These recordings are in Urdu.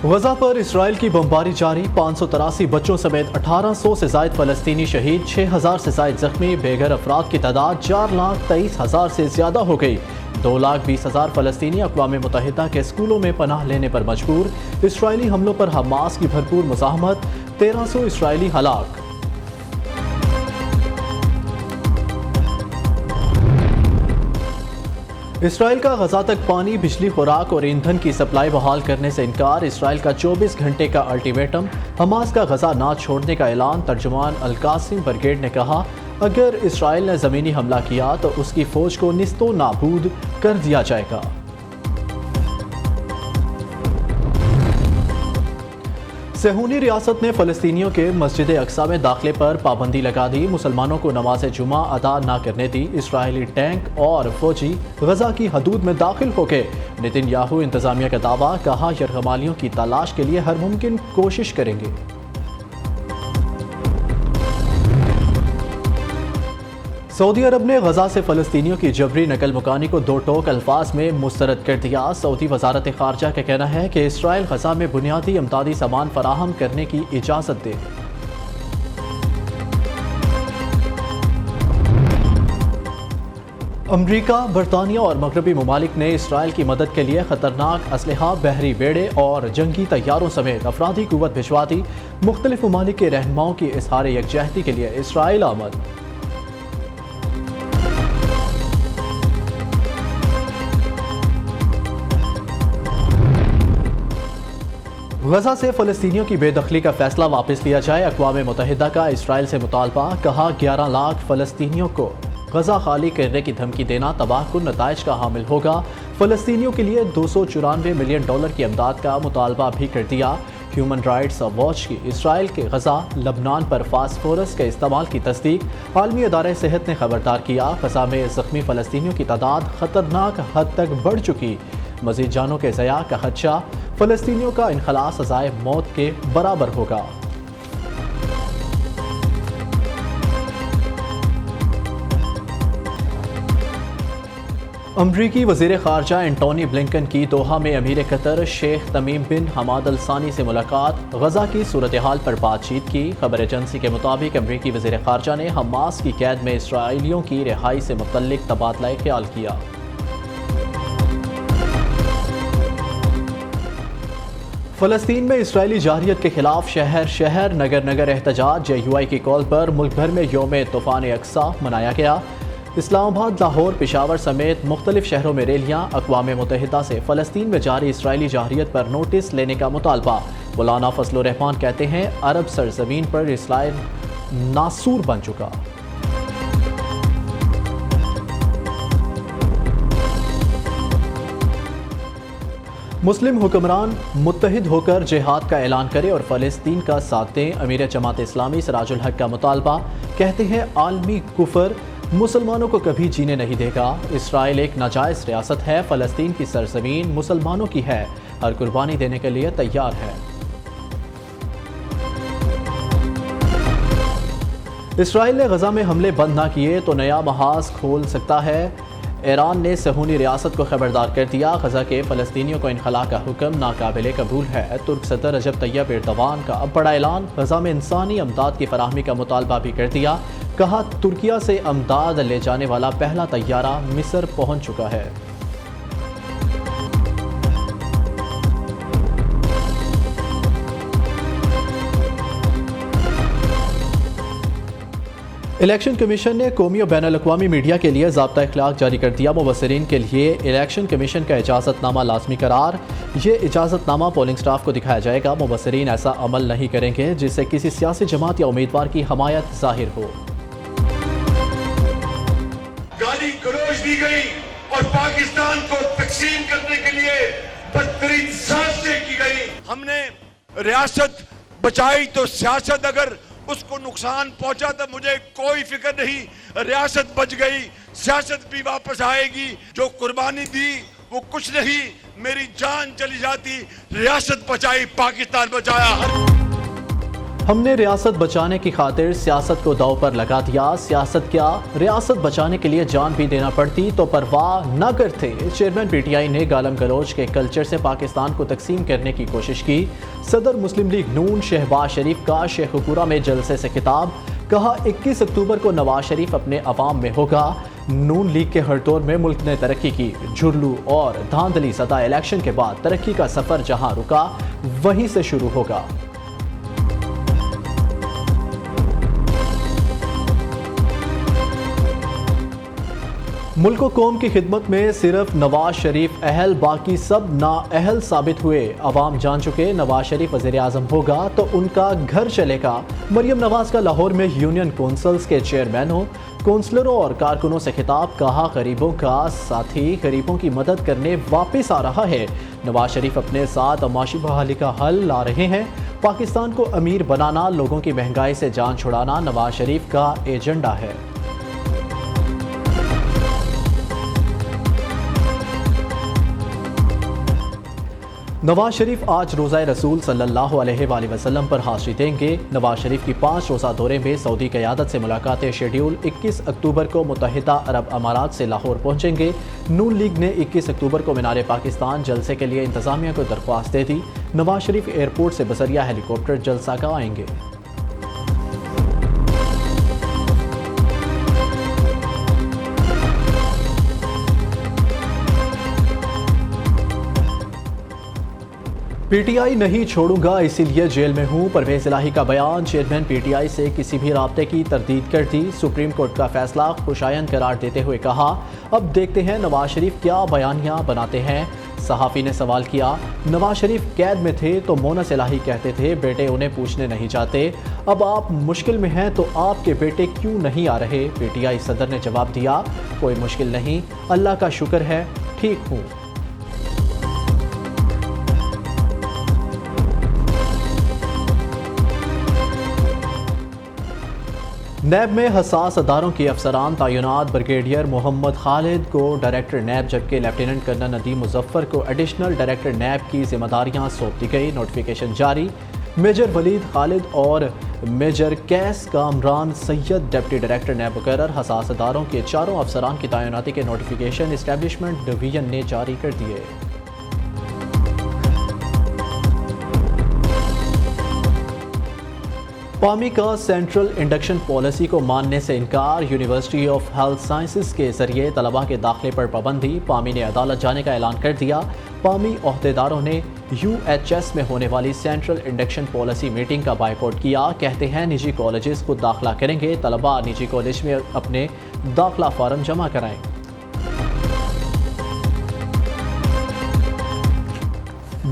غزہ پر اسرائیل کی بمباری جاری، 583 بچوں سمیت 1800 سے زائد فلسطینی شہید، 6000 سے زائد زخمی، بے گھر افراد کی تعداد 4,23,000 سے زیادہ ہو گئی۔ 2,20,000 فلسطینی اقوام متحدہ کے اسکولوں میں پناہ لینے پر مجبور۔ اسرائیلی حملوں پر حماس کی بھرپور مزاحمت، 1300 اسرائیلی ہلاک۔ اسرائیل کا غزہ تک پانی، بجلی، خوراک اور ایندھن کی سپلائی بحال کرنے سے انکار۔ اسرائیل کا 24 گھنٹے کا الٹیمیٹم، حماس کا غزہ نہ چھوڑنے کا اعلان۔ ترجمان القاسم برگیڈ نے کہا، اگر اسرائیل نے زمینی حملہ کیا تو اس کی فوج کو نیست و نابود کر دیا جائے گا۔ صہیونی ریاست نے فلسطینیوں کے مسجد اقصی میں داخلے پر پابندی لگا دی، مسلمانوں کو نماز جمعہ ادا نہ کرنے دی۔ اسرائیلی ٹینک اور فوجی غزہ کی حدود میں داخل ہو گئے۔ نتن یاہو انتظامیہ کا دعویٰ، کہا یرغمالیوں کی تلاش کے لیے ہر ممکن کوشش کریں گے۔ سعودی عرب نے غزہ سے فلسطینیوں کی جبری نقل مکانی کو دو ٹوک الفاظ میں مسترد کر دیا۔ سعودی وزارت خارجہ کا کہنا ہے کہ اسرائیل غزہ میں بنیادی امدادی سامان فراہم کرنے کی اجازت دے۔ امریکہ، برطانیہ اور مغربی ممالک نے اسرائیل کی مدد کے لیے خطرناک اسلحہ، بحری بیڑے اور جنگی طیاروں سمیت افرادی قوت بھجوا دی۔ مختلف ممالک کے رہنماؤں کی اظہار یکجہتی کے لیے اسرائیل آمد۔ غزہ سے فلسطینیوں کی بے دخلی کا فیصلہ واپس لیا جائے، اقوام متحدہ کا اسرائیل سے مطالبہ۔ کہا 11 لاکھ فلسطینیوں کو غزہ خالی کرنے کی دھمکی دینا تباہ کن نتائج کا حامل ہوگا۔ فلسطینیوں کے لیے $294 ملین کی امداد کا مطالبہ بھی کر دیا۔ ہیومن رائٹس واچ کی اسرائیل کے غزہ، لبنان پر فاسفورس کے استعمال کی تصدیق۔ عالمی ادارہ صحت نے خبردار کیا، غزہ میں زخمی فلسطینیوں کی تعداد خطرناک حد تک بڑھ چکی۔ مزید جانوں کے ضیاع کا خدشہ، فلسطینیوں کا انخلاء سزائے موت کے برابر ہوگا۔ امریکی وزیر خارجہ اینٹونی بلنکن کی دوحہ میں امیر قطر شیخ تمیم بن حماد الثانی سے ملاقات، غزہ کی صورتحال پر بات چیت کی۔ خبر ایجنسی کے مطابق امریکی وزیر خارجہ نے حماس کی قید میں اسرائیلیوں کی رہائی سے متعلق تبادلہ خیال کیا۔ فلسطین میں اسرائیلی جارحیت کے خلاف شہر شہر نگر نگر احتجاج، JUI کی کال پر ملک بھر میں یوم طوفان اقصی منایا گیا۔ اسلام آباد، لاہور، پشاور سمیت مختلف شہروں میں ریلیاں۔ اقوام متحدہ سے فلسطین میں جاری اسرائیلی جارحیت پر نوٹس لینے کا مطالبہ۔ مولانا فضل الرحمان کہتے ہیں، عرب سرزمین پر اسرائیل ناسور بن چکا۔ مسلم حکمران متحد ہو کر جہاد کا اعلان کرے اور فلسطین کا ساتھ دیں، امیر جماعت اسلامی سراج الحق کا مطالبہ۔ کہتے ہیں، عالمی کفر مسلمانوں کو کبھی جینے نہیں دے گا۔ اسرائیل ایک ناجائز ریاست ہے، فلسطین کی سرزمین مسلمانوں کی ہے، ہر قربانی دینے کے لیے تیار ہے۔ اسرائیل نے غزہ میں حملے بند نہ کیے تو نیا محاذ کھول سکتا ہے۔ ایران نے صہیونی ریاست کو خبردار کر دیا، غزہ کے فلسطینیوں کو انخلاء کا حکم ناقابل قبول ہے۔ ترک صدر رجب طیب ایردوان کا اب بڑا اعلان، غزہ میں انسانی امداد کی فراہمی کا مطالبہ بھی کر دیا۔ کہا، ترکیہ سے امداد لے جانے والا پہلا طیارہ مصر پہنچ چکا ہے۔ الیکشن کمیشن نے قومی و بین الاقوامی میڈیا کے لیے ضابطہ اخلاق جاری کر دیا، مبصرین کے لیے الیکشن کمیشن کا اجازت نامہ لازمی قرار۔ یہ اجازت نامہ پولنگ سٹاف کو دکھایا جائے گا، مبصرین ایسا عمل نہیں کریں گے جس سے کسی سیاسی جماعت یا امیدوار کی حمایت ظاہر ہو۔ گالی گلوچ دی گئی اور پاکستان کو تقسیم کرنے کے لیے بدترین سازشیں کی گئی۔ ہم نے ریاست بچائی تو سیاست اگر اس کو نقصان پہنچا تو مجھے کوئی فکر نہیں، ریاست بچ گئی، سیاست بھی واپس آئے گی۔ جو قربانی دی وہ کچھ نہیں، میری جان چلی جاتی، ریاست بچائی، پاکستان بچایا۔ ہم نے ریاست بچانے کی خاطر سیاست کو داؤ پر لگا دیا، سیاست کیا ریاست بچانے کے لیے جان بھی دینا پڑتی تو پرواہ نہ کرتے۔ چیئرمین پی ٹی آئی نے گالم گلوچ کے کلچر سے پاکستان کو تقسیم کرنے کی کوشش کی۔ صدر مسلم لیگ نون شہباز شریف کا شیخ پورہ میں جلسے سے خطاب، کہا 21 اکتوبر کو نواز شریف اپنے عوام میں ہوگا۔ نون لیگ کے ہر دور میں ملک نے ترقی کی، جھرلو اور دھاندلی زدہ الیکشن کے بعد ترقی کا سفر جہاں رکا وہیں سے شروع ہوگا۔ ملک و قوم کی خدمت میں صرف نواز شریف اہل، باقی سب نااہل ثابت ہوئے۔ عوام جان چکے نواز شریف وزیر اعظم ہوگا تو ان کا گھر چلے گا۔ مریم نواز کا لاہور میں یونین کونسلز کے چیئرمینوں، کونسلروں اور کارکنوں سے خطاب، کہا غریبوں کا ساتھی غریبوں کی مدد کرنے واپس آ رہا ہے۔ نواز شریف اپنے ساتھ معاشی بحالی کا حل لا رہے ہیں۔ پاکستان کو امیر بنانا، لوگوں کی مہنگائی سے جان چھڑانا نواز شریف کا ایجنڈا ہے۔ نواز شریف آج روزہ رسول صلی اللہ علیہ وآلہ وسلم پر حاضری دیں گے۔ نواز شریف کی 5 روزہ دورے میں سعودی قیادت سے ملاقاتیں شیڈیول، 21 اکتوبر کو متحدہ عرب امارات سے لاہور پہنچیں گے۔ نون لیگ نے 21 اکتوبر کو مینار پاکستان جلسے کے لیے انتظامیہ کو درخواست دے دی۔ نواز شریف ایئرپورٹ سے بذریعہ ہیلی کاپٹر جلسہ کا آئیں گے۔ پی ٹی آئی نہیں چھوڑوں گا اسی لیے جیل میں ہوں، پرویز الہی کا بیان۔ چیئرمین پی ٹی آئی سے کسی بھی رابطے کی تردید کر دی، سپریم کورٹ کا فیصلہ خوشائند قرار دیتے ہوئے کہا اب دیکھتے ہیں نواز شریف کیا بیانیاں بناتے ہیں۔ صحافی نے سوال کیا نواز شریف قید میں تھے تو مونس الہی کہتے تھے بیٹے انہیں پوچھنے نہیں چاہتے، اب آپ مشکل میں ہیں تو آپ کے بیٹے کیوں نہیں آ رہے؟ پی ٹی آئی صدر نے جواب دیا کوئی مشکل نہیں، اللہ کا شکر ہے ٹھیک ہوں۔ نیب میں حساس اداروں کے افسران تعینات، بریگیڈیئر محمد خالد کو ڈائریکٹر نیب جبکہ لیفٹیننٹ کرنل ندیم مظفر کو ایڈیشنل ڈائریکٹر نیب کی ذمہ داریاں سونپ دی گئی۔ نوٹیفیکیشن جاری، میجر ولید خالد اور میجر کیس کامران سید ڈپٹی ڈائریکٹر نیب مقرر۔ حساس اداروں کے 4 افسران کی تعیناتی کے نوٹیفیکیشن اسٹیبلشمنٹ ڈویژن نے جاری کر دیے۔ پامی کا سینٹرل انڈکشن پالیسی کو ماننے سے انکار، یونیورسٹی آف ہیلتھ سائنسز کے ذریعے طلباء کے داخلے پر پابندی، پامی نے عدالت جانے کا اعلان کر دیا۔ پامی عہدیداروں نے یو ایچ ایس میں ہونے والی سینٹرل انڈکشن پالیسی میٹنگ کا بائیکاٹ کیا، کہتے ہیں نجی کالجز خود داخلہ کریں گے، طلباء نجی کالج میں اپنے داخلہ فارم جمع کرائیں۔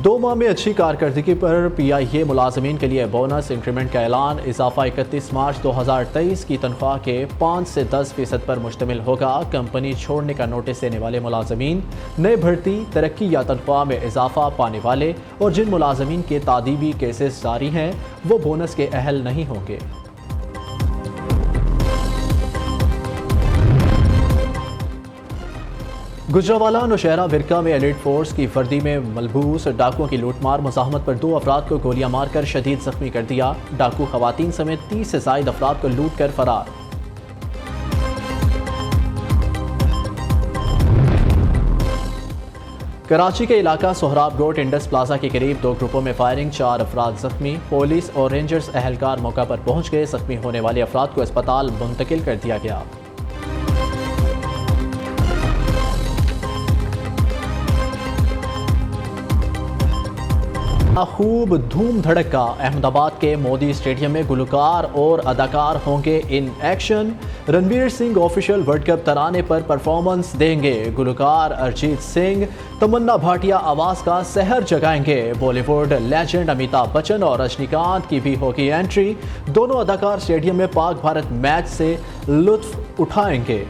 2 ماہ میں اچھی کارکردگی پر پی آئی اے ملازمین کے لیے بونس انکریمنٹ کا اعلان، اضافہ 31 مارچ 2023 کی تنخواہ کے 5 سے 10% پر مشتمل ہوگا۔ کمپنی چھوڑنے کا نوٹس دینے والے ملازمین، نئے بھرتی، ترقی یا تنخواہ میں اضافہ پانے والے اور جن ملازمین کے تعدیبی کیسز جاری ہیں وہ بونس کے اہل نہیں ہوں گے۔ گجرانوالہ نوشہرہ ورکہ میں ایلیٹ فورس کی وردی میں ملبوس ڈاکوؤں کی لوٹ مار، مزاحمت پر 2 افراد کو گولیاں مار کر شدید زخمی کر دیا۔ ڈاکو خواتین سمیت 30 سے زائد افراد کو لوٹ کر فرار۔ کراچی کے علاقہ سہراب گوٹ انڈس پلازا کے قریب 2 گروپوں میں فائرنگ، 4 افراد زخمی، پولیس اور رینجرز اہلکار موقع پر پہنچ گئے، زخمی ہونے والے افراد کو اسپتال منتقل کر دیا گیا۔ خوب دھوم دھڑکا، احمد آباد کے مودی اسٹیڈیم میں گلوکار اور اداکار ہوں گے in action, Ranveer Singh official world cup ترانے پر پرفارمنس دیں گے، گلوکار ارجیت سنگھ، تمنا بھاٹیا آواز کا سحر جگائیں گے، بالی ووڈ لیجنڈ امیتابھ بچن اور رجنی کانت کی بھی ہوگی انٹری، دونوں اداکار اسٹیڈیم میں پاک بھارت میچ سے لطف اٹھائیں گے۔